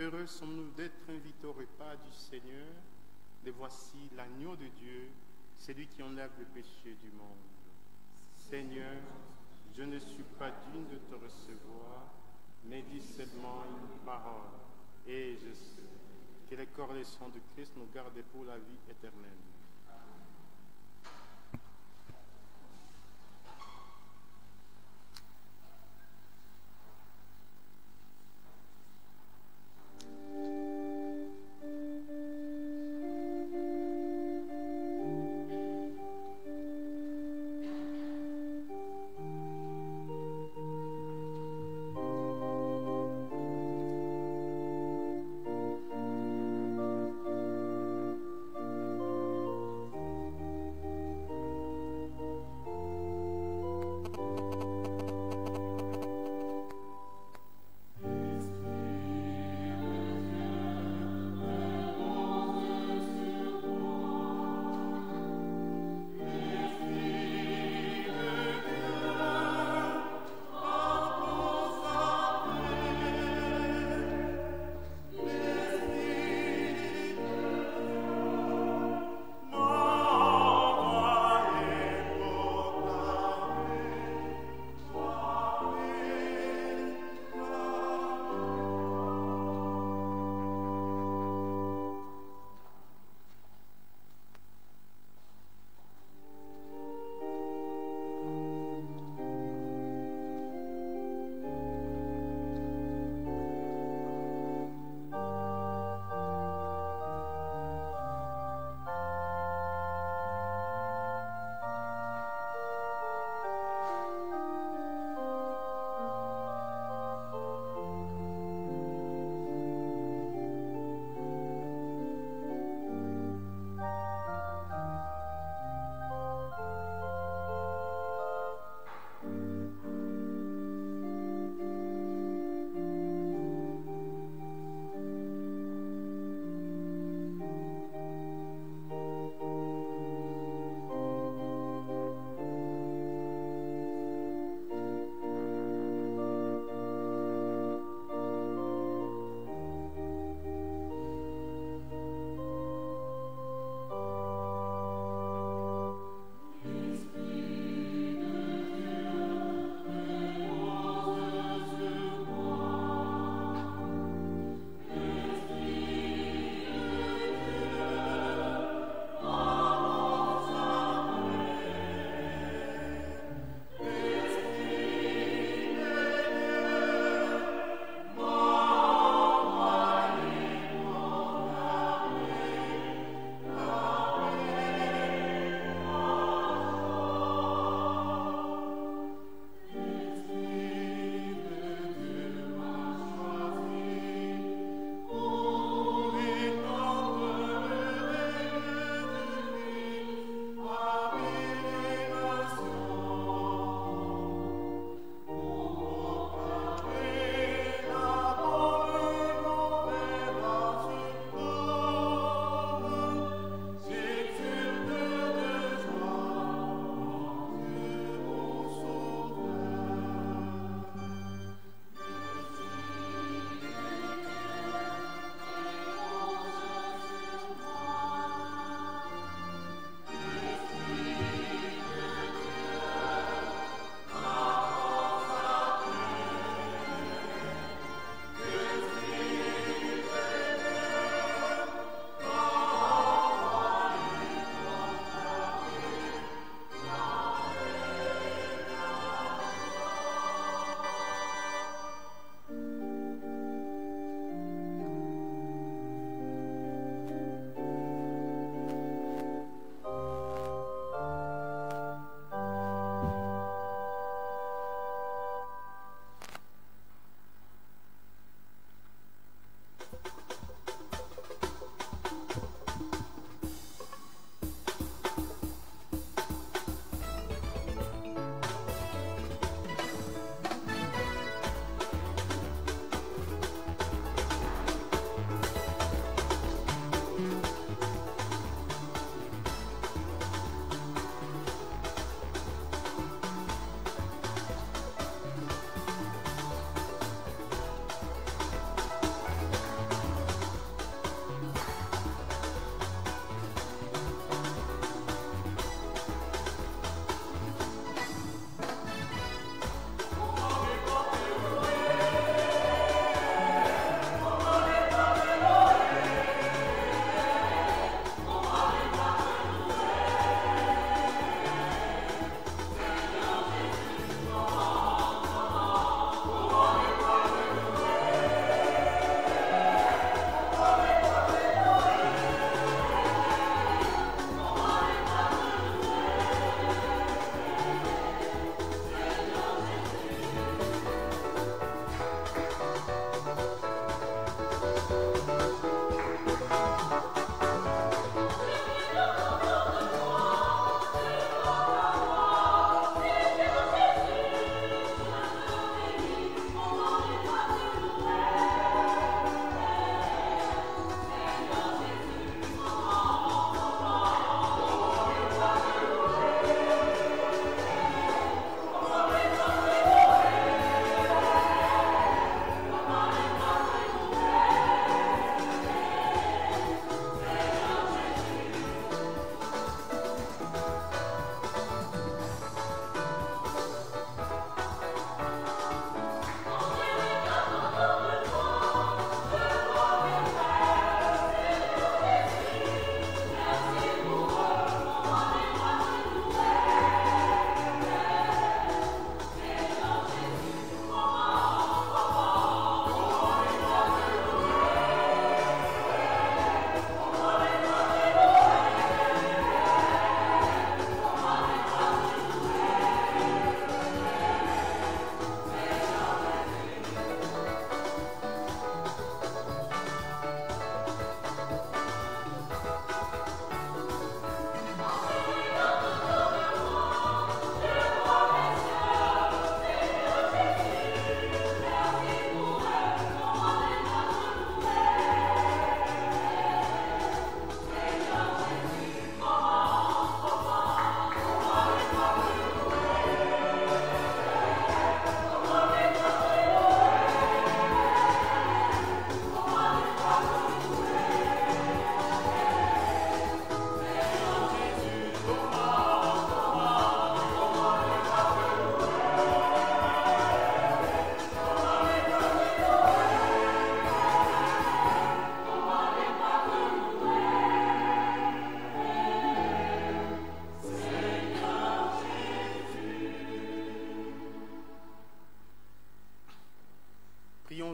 Heureux sommes-nous d'être invités au repas du Seigneur. Et voici l'agneau de Dieu, celui qui enlève le péché du monde. Seigneur, je ne suis pas digne de te recevoir, mais dis seulement une parole, et je sais que les corps et le sang de Christ nous gardent pour la vie éternelle.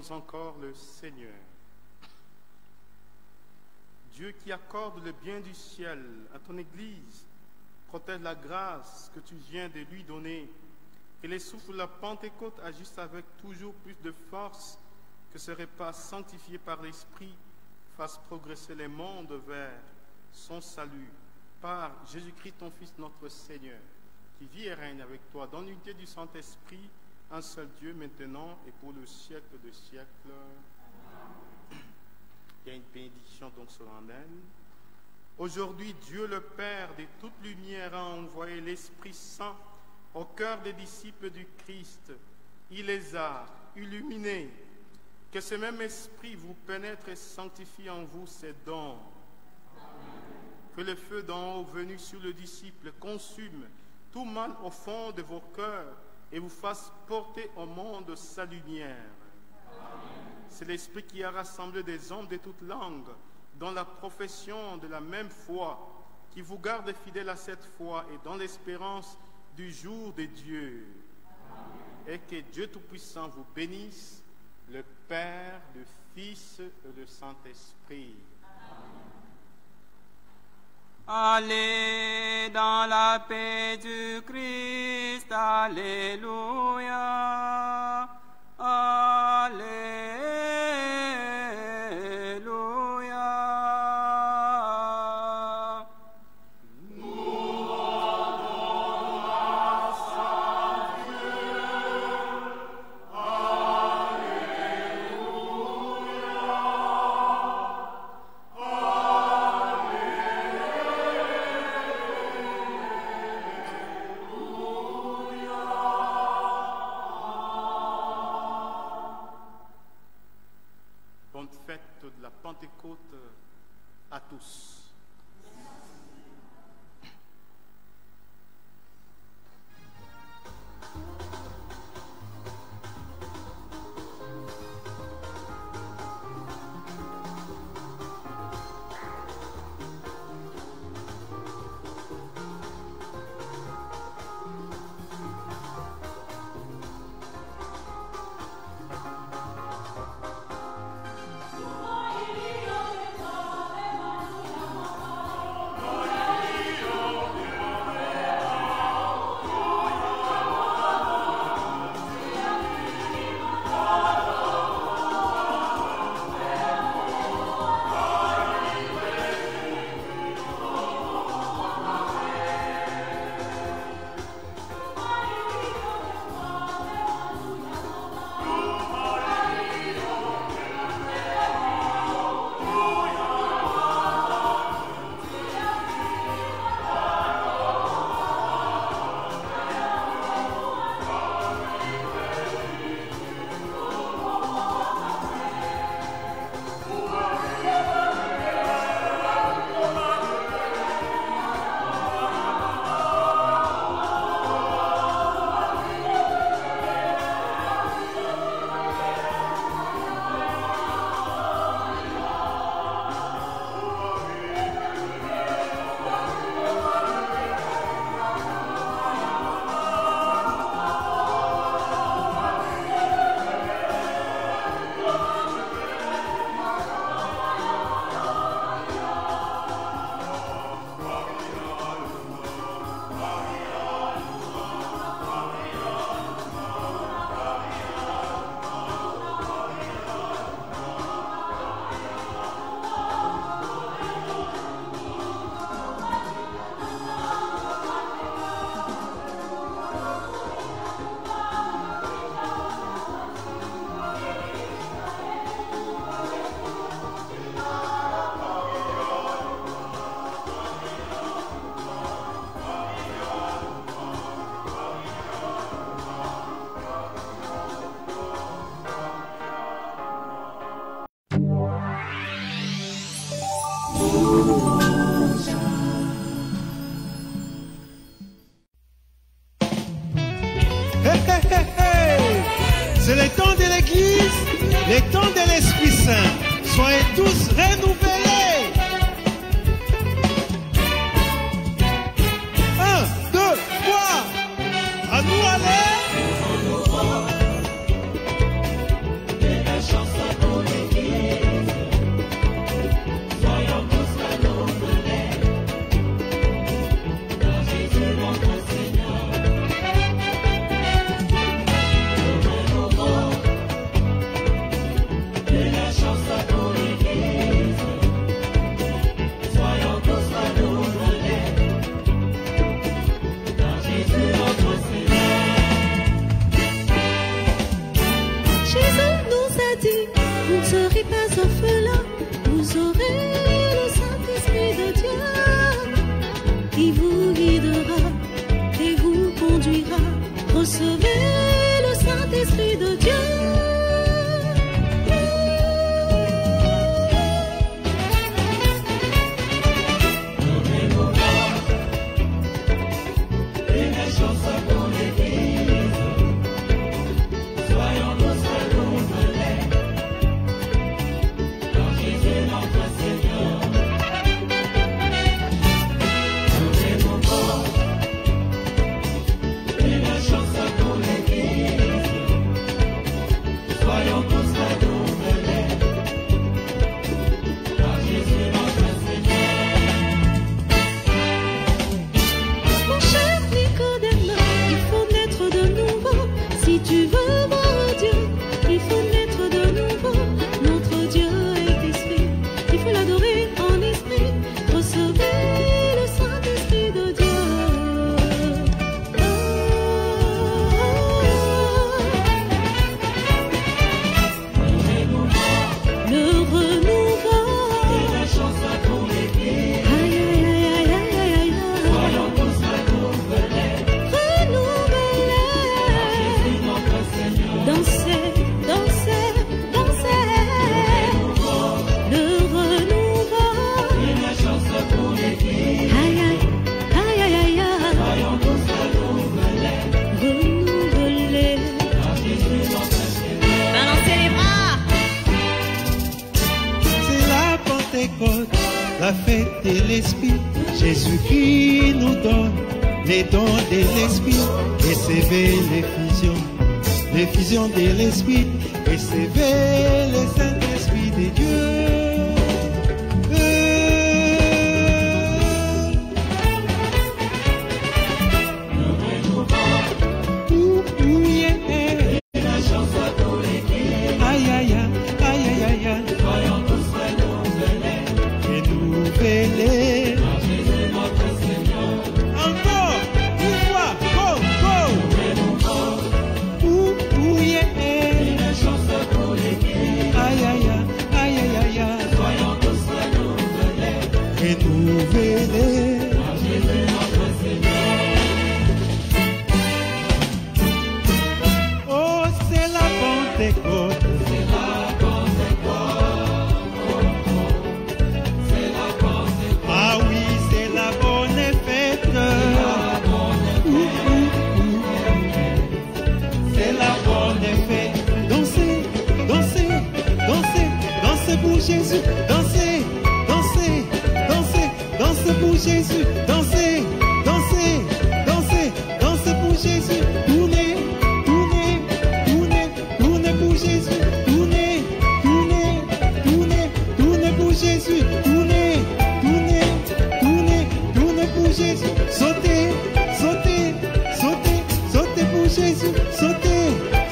Prions encore le Seigneur. Dieu qui accorde le bien du ciel à ton Église, protège la grâce que tu viens de lui donner, que les souffles de la Pentecôte agissent avec toujours plus de force, que ce repas sanctifié par l'Esprit fasse progresser les mondes vers son salut, par Jésus-Christ ton Fils notre Seigneur, qui vit et règne avec toi dans l'unité du Saint-Esprit, un seul Dieu maintenant et pour le siècle des siècles. Il y a une bénédiction donc solennelle. Aujourd'hui, Dieu le Père de toute lumière a envoyé l'Esprit Saint au cœur des disciples du Christ. Il les a illuminés. Que ce même Esprit vous pénètre et sanctifie en vous ses dons. Que le feu d'en haut venu sur le disciple consume tout mal au fond de vos cœurs et vous fasse porter au monde sa lumière. C'est l'Esprit qui a rassemblé des hommes de toutes langues dans la profession de la même foi, qui vous garde fidèles à cette foi et dans l'espérance du jour de Dieu. Et que Dieu Tout-Puissant vous bénisse, le Père, le Fils et le Saint-Esprit. Allez dans la paix du Christ, alléluia, alléluia. À tous. C'est le temps de l'Église, le temps de l'Esprit Saint. Soyez tous renouvelés. 1, 2, 3. À nous aller. conduira. Recevez le Saint-Esprit de Dieu. La fête de l'Esprit, Jésus qui nous donne les dons de l'Esprit. Recevez l'effusion de l'Esprit, recevez le Saint-Esprit de Dieu. Jésus, dansez, dansez, dansez, dansez pour Jésus, dansez, dansez, dansez, dansez pour Jésus, tournez, tournez, tournez, tournez pour Jésus, tournez, tournez, tournez, tournez pour Jésus, tournez, tournez, tournez, tournez pour Jésus, sautez, sautez, sautez, sautez pour Jésus, sautez,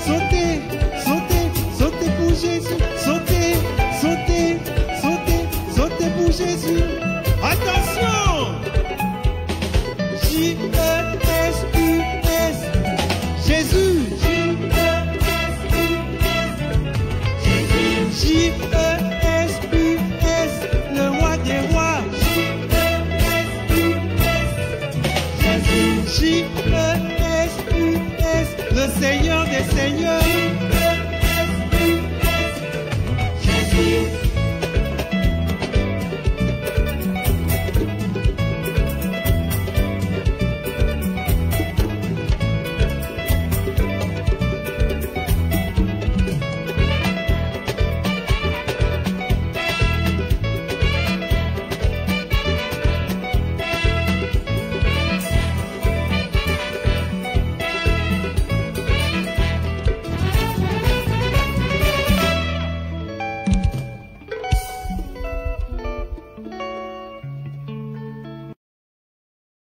sautez, sautez, sautez pour Jésus, sautez, sautez, sautez, sautez pour Jésus. Attention! J-E-S-U-S, Jésus. J-E-S-U-S, le roi des rois. J-E-S-U-S, le Seigneur des seigneurs. Jésus.